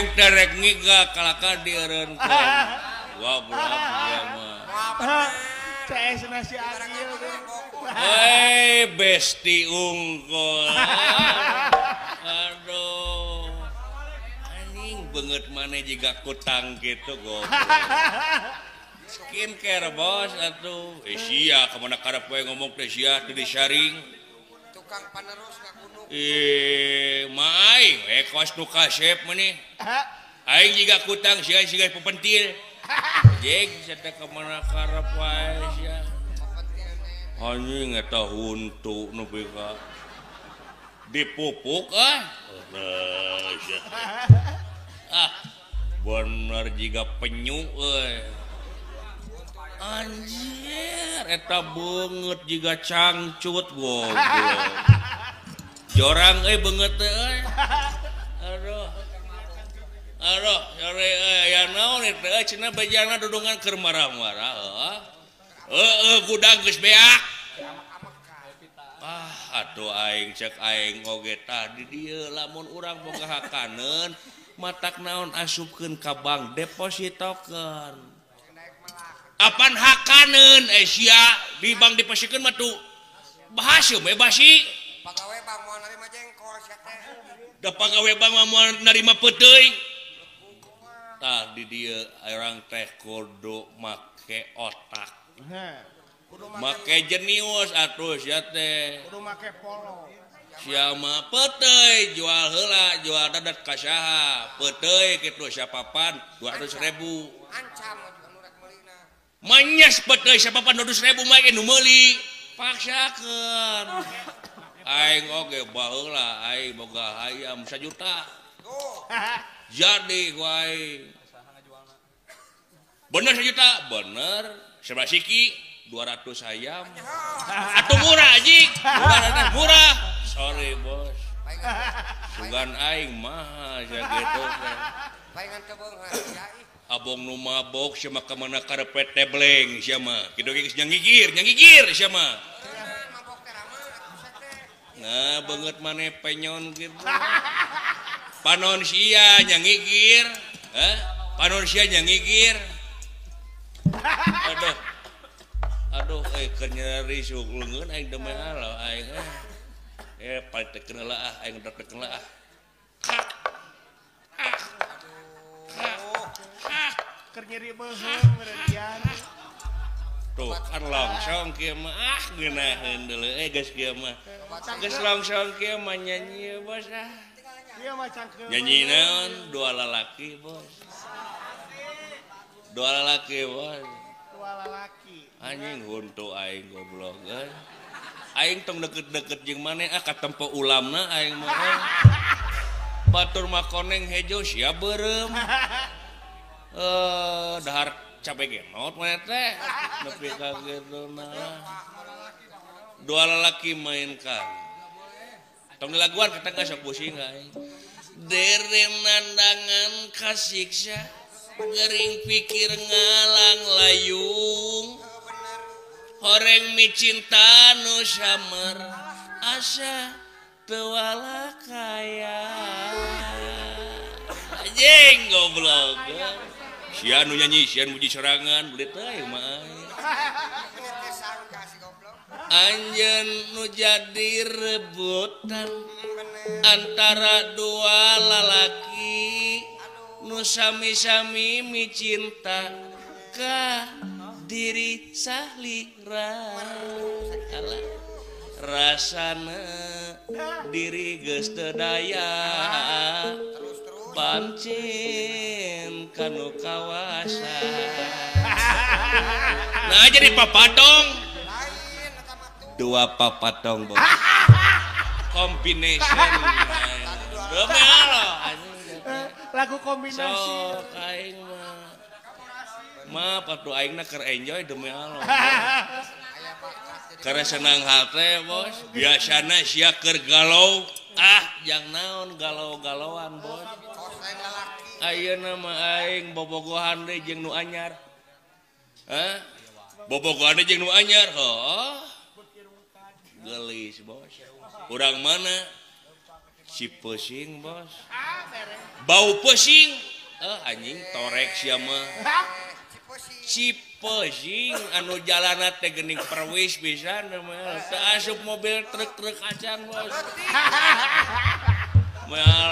aing terek ngiga kalaka dieureunkeun. Goblok ieu mah. CS nasi agil. Besti unggul. Aduh. Anjing beungeut maneh jiga kutang gitu goblok. Skincare bos atuh. Sia kemana karep we ngomong teh sia teu disaring. Tukang panerus ngakunuk. Maing kos nu kasep meuni. Aing jiga kutang sia siga pepentil. Jeng saya kemana karep wae sia. Anjing eta huntu nu beka. Dipupuk bener jiga penyu anjir eta beungeut jiga cangcut goblok. Jorang beungeut teh aduh sore aya naon eta cenah bajana dudungan keur marah-marah gudang geus beak. Atuh aing cek aing oge tadi dieu lamun urang boga hakaneun matak naon asupkeun ka bank depositokeun. Apan hakaneun sia di bank deposikeun mah tuh bahasa we basi. Pagawe bang moal narima jengkol sia teh. Da pagawe bang moal narima peuting. Tah di dieu urang teh kudu make otak. Make jenius atuh sia teh. Kudu make polo. Sia mah peuteuy jual heula, jual dadat ka saha? Peuteuy kitu sapapan 200.000. Ancam anu rek meulina. Manyes peuteuy sapapan 200.000 mah nu meuli. Paksakeun. Aing oge baheula aing boga hayam 1 juta. Tuh. Jadi ku aing. Bener 1 juta? Bener. Sebelah siki 200 ayam. Atuh murah anjing. Murah. Sorry bos. Sugan aing mah sia gitu. Paingan teu beung hayai. Abong nu mabok sia mah ka mana karepet tebleng sia mah. Kitu geus nyangigir sia mah. Mabok teh rama atuh sia teh. Nah, beungeut maneh penyon kitu. Panon sia nyangigir. Panon sia nyangigir. Aduh keur nyeri suk leungeun aing demeh alo aing palitekeun heula aing datekeun heula Keur nyeri beuheung meredian. tuh kan longsong kieu mah ngeunaheun deuleu geus kieu mah geus longsong kieu mah nyanyi bos Ieu mah cangkeum. nyanyi naon dua lalaki bos dua lalaki anjing huntu aing goblok aing tong deket-deket jeung maneh katempo ulamna aing mah batur mah koneng hejo sia beureum dahar cabe genot maneh teh nepi ka gedona dua lalaki mainkan tong dilaguan kita geus sok pusing aing derem nandangan kasiksa gering pikir ngalang layung horeng micin tanu samer asa teu wala kaya anjing goblok sia nu nyanyi sia muji sorangan beli teh mah anjeun nu jadi rebutan antara dua lalaki nu sami-sami micinta ka diri sahlira rasana diri geus teu daya pancen kanu kawasa nah jadi papatong dua papatong bos combination demi Allah Lagu kombinasi. sok aing mah atuh aingna keur enjoy demi Allah karena senang hati bos biasana sia keur galau jang naon galau-galauan bos ayeuna mah aing bobogohan deui jeung nu anyar bobogohan deui jeung nu anyar gelis bos urang mana si pusing bos Beres. bau pusing anjing torek siapa Si si pusing anu jalan teh gening perwis pisan teu asup mobil truk acan bos mal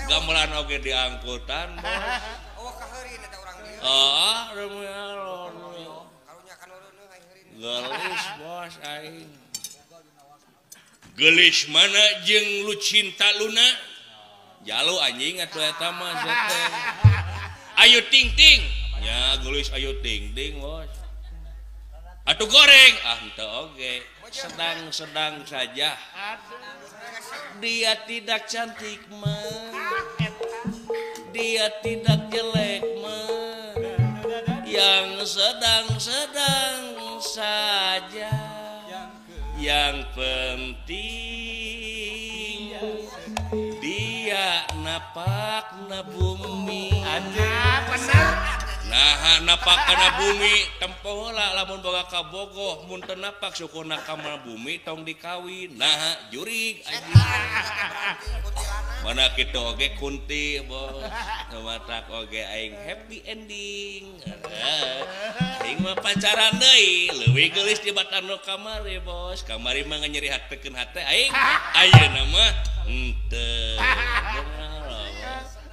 gamelan oge diangkutan bos oh kaheurin eta urang dieu. Karunya kan urang heureun. gelis bos aing gelis mana jeung lu cinta Luna jalu anjing atuh eta mah teh ayo ting ting nya gelis ayo ting ting bos atuh goreng henteu oge sedang saja dia tidak cantik mah dia tidak jelek mah yang sedang-sedang saja yang penting dia napak na bumi nah napak na bumi tempoh heula lamun boga kabogoh mun teu napak syukurna ka bumi tong dikawin nah jurig mana kitu oge kunti bos matak oge aing happy ending aing mah pacaran deui leuwih geulis di batano kamari bos kamari mah nyeri hatekeun hate aing ayeuna mah henteu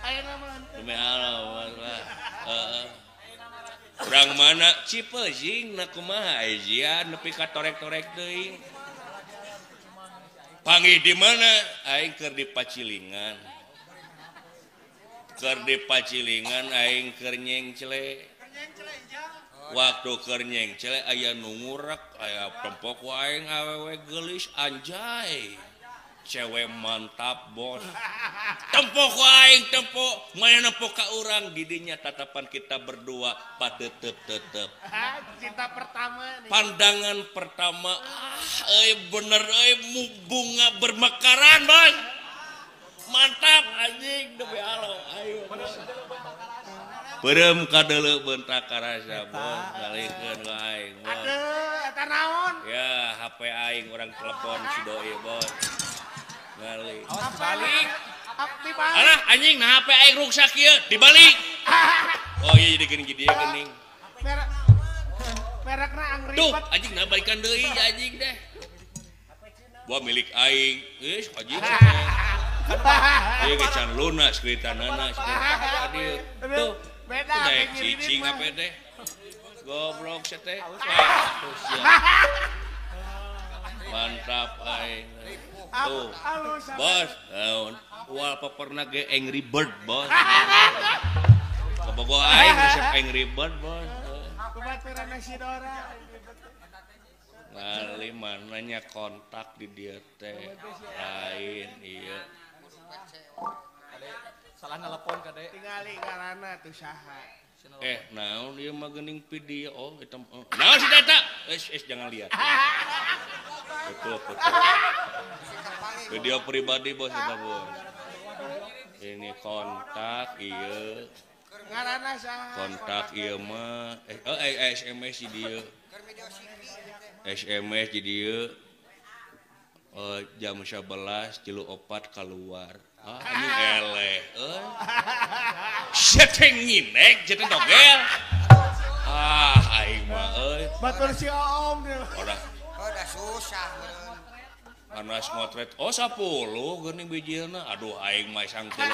Ayeuna mah demi Allah urang mana Cipeuing na kumaha ejian nepi ka torek-torek teuing panggih di mana aing keur di Pacilingan aing keur nyengcle waktu keur nyengcle aya nu ngurek aya tempok aing awewe geulis anjay cewek mantap bos tempok aing tempok mana nempok ka urang di dinya tatapan kita berdua patetep cinta pertama nih. pandangan pertama bener bunga bermekaran bos mantap anjing demi Allah ayo berem kadeuleu bentak karasa bos galikeun ka aing bos Aduh, eta naon? ya HP aing orang telepon si doi bos balik Balik. Dibalik. alah anjing nah HP aing rusak ieu dibalik oh iya jadi geuning dia geuning Merekna Angry tuh Bird. anjing nah balikan deui anjing deh buah milik aing geus anjing ieu ge can lunas kritanana dieu tuh Beda. naik pengen cicing ini mah. apa teh goblok teh mantap aing tuh Halus. bos naon wallpaperna ge Angry Bird bos kabogo aing resep Angry Bird bos Kebaturan nasi Dora. ngali mananya kontak di dia teh lain iya salah nelpon ka dek Tingali karana tuh saha. naon ieu mah geuning video oh eta naon si data jangan lihat betul video pribadi bos eta bos ini kontak iya Karana saha. kontak iya mah SMS di dia Keur video siki SMS di dia jam 11.04 keluar ini eleh seteng nginek jadi dogel aing mah Batur si Om dia. udah udah susah meureun. panas ngotret 10 geuning bijilna aduh aing mah sang 3 4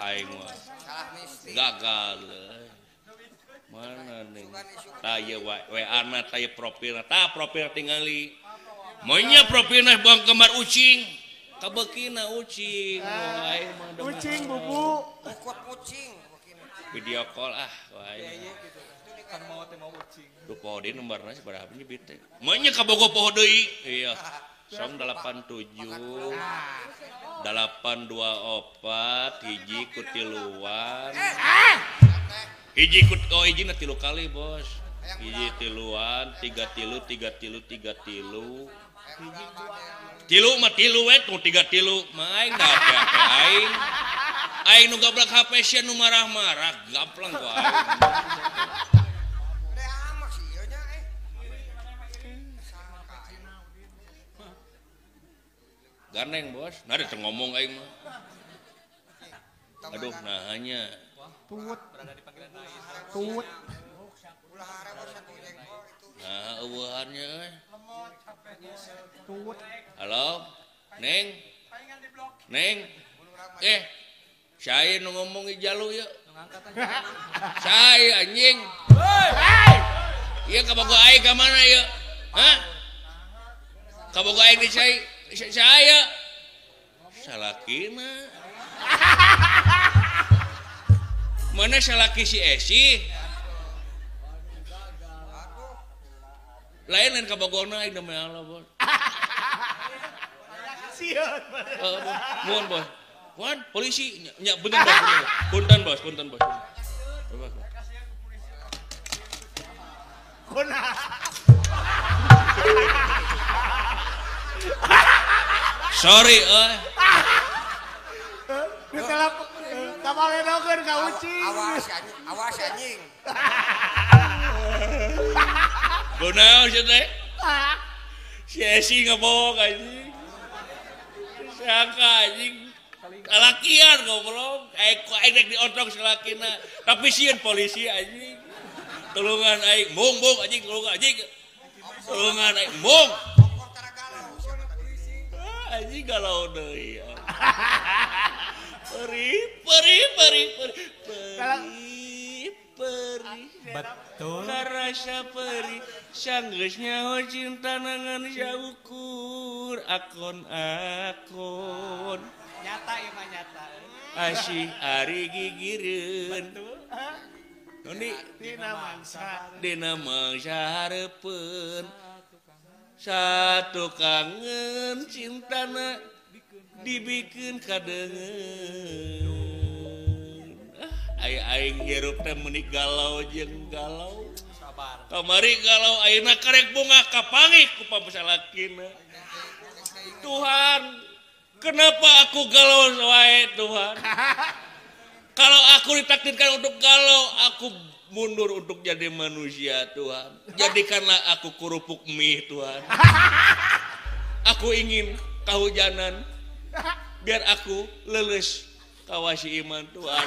aing mah Salah mistri. gagal mana nih taya WA na taya profilna profil tingali monya profilna bang kembar ucing kabekina ucing aing mah demen. Kucing bubu. Ukut kucing begini. video call wae kan mau teh mau ucing duh poho deui nomorna sabaraha nya bite monya kabogo poho deui iya 087 824 hiji kutiluan hiji na 3 kali bos hiji tiluan 3 tilu tilu mah tilu we tuh 3 tilu mah aing da HP aing nu gablak HP sia nu marah-marah gaplang ku aing Deh amak sih ieu nya Gandeng bos. Nah ada ngomong aing mah. Aduh nah hanya. Tut. Berada di panggilan lain. Tut. Ulah harap satu jengkol itu. Nah eueuhannya euy. Tut. Halo. Neng. Neng. Saya nu ngomong di jalu ya. Saya anjing. Iya kabogo aing ka mana ya? Hah? Kabogo aing di saya. Salakina. Mana salaki si Esi? Lain kan kabogona aing demi Allah, Bos. Sieun. Mohon, Bos. Wan, polisi nya punten bos. Kuna. Sorry, Ditelepon kamaledokeun ka ucing. Awas anjing. Kunaon sih teh? Si Esi ngebohong anjing. Sangka anjing. Kalakian goblok. Aing rek diotong salakina. Tapi sieun polisi anjing. Tulungan aing mung anjing tulungan anjing. Tulungan aing mung. Anjing galau deui. Peri. Betul. Karasa peri sanggeus nyaho cinta nangan saukur akon. Nyata ya mah nyata. Asih ari gigireun. Noni dina mangsa hareupeun. Satu kangen cintana dibikeun kadeungeun. Aing hirup teh meuni galau jeung galau. Sabar. Kamari galau ayeuna karek bunga kapangih ku pasalakina. Tuhan, kenapa aku galau wae Tuhan? Kalau aku ditakdirkan untuk galau, aku mundur untuk jadi manusia Tuhan. Jadikanlah aku kerupuk mie Tuhan. Aku ingin kahujanan biar aku leles kawasi iman Tuhan.